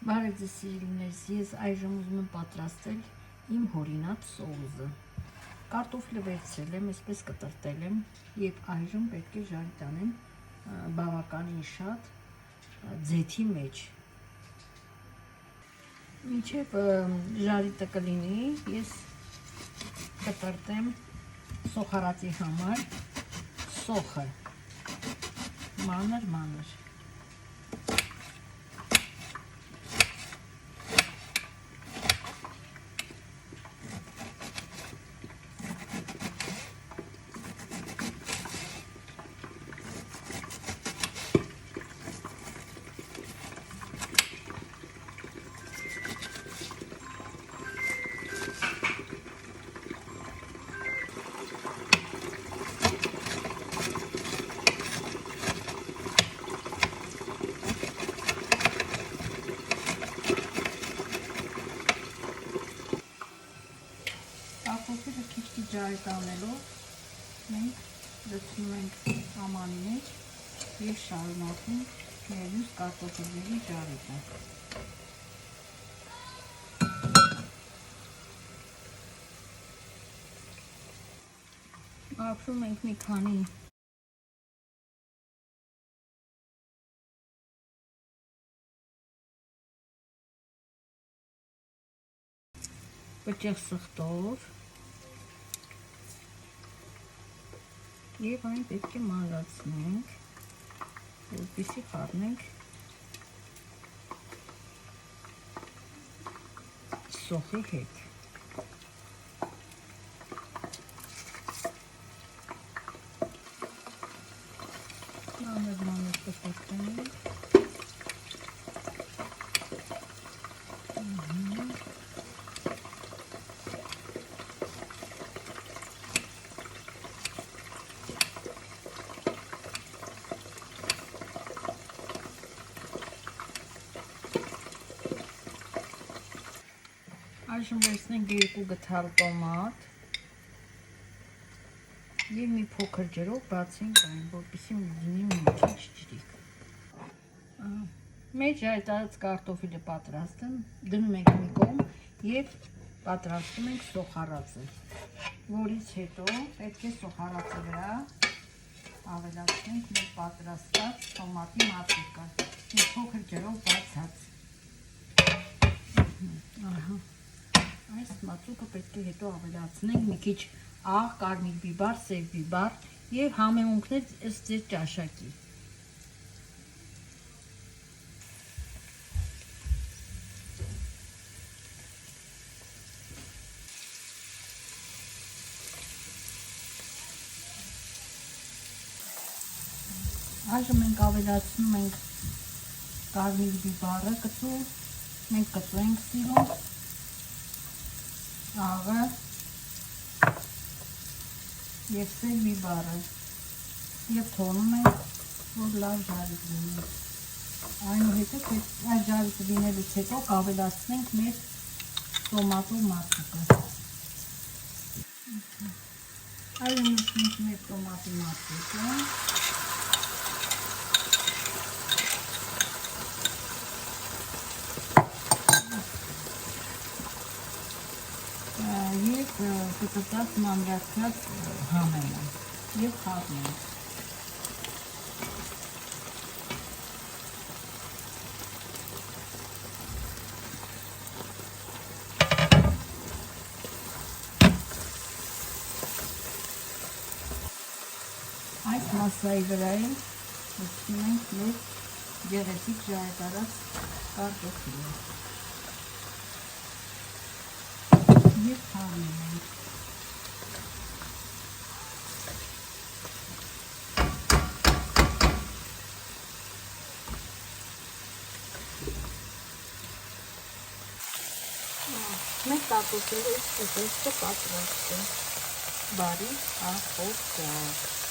Բարև ձեզ սիրելիներս, ես այժմ ուզում եմ պատրաստել իմ հորինած սոուսը։ Կարտոֆիլը վերցրել եմ, այսպես կտրտել եմ եւ այժմ պետք է ժարի տանեմ բավականին շատ ձեթի մեջ։ Մինչև ժարիտը կլինի, ես կտրտեմ սոխարածի համար սոխը մանր-մանր։ Կարտոֆիլը քիչ ջարի տանելով մենք լցնում ենք ամանի մեջ եւ շարունակում մյուս կարտոֆիլների ջարելը։ Ապրում ենք մի քանի պճեղ սխտով եւ այն պետք է մանրացնենք, որպեսզի խառնենք սոխի հետ։ Մանր կփոխենք։ Այժմ վերցնենք 2 գթալ տոմատ եւ մի փոքր ջրով բացենք այն, որպեսզի լինի մի քիչ ջրիկ։ Մեր ժայթած կարտոֆիլը պատրաստ է, դնում ենք մի կողմ եւ պատրաստում ենք սոխարածը, որից հետո պետք է սոխարածի վրա ավելացնենք մեր պատրաստած տոմատի մածիկը, մի փոքր ջրով բացած։ Ահա Այս մածուկը պետք է հետո ավելացնենք մի քիչ աղ, կարմիր բիբար, սև բիբար եւ համեմունքներ ըստ ձեր ճաշակի։ Այժմ մենք ավելացնում ենք կարմիր բիբարը կծու, մենք կծու ենք սիրում, աղը եւ սև բիբարը եւ թողնում ենք, որ լավ ժարիք լինի։ Այնուհետև այս ժարիկը լինելուց հետո կավելացնենք մեր տոմատու մածուկը։ Այժմ մտնում մեր տոմատի մածուկը։ Եվ կտրտած մանրացած համենը և խառնենք։ Այս մասայի վրային լցնում ենք մեր գեղեցիկ ժայռարած կարտոֆիլը և խառնում ենք։ Մեր կարտոֆիլը պատրաստ է։ Բարի ախորժակ։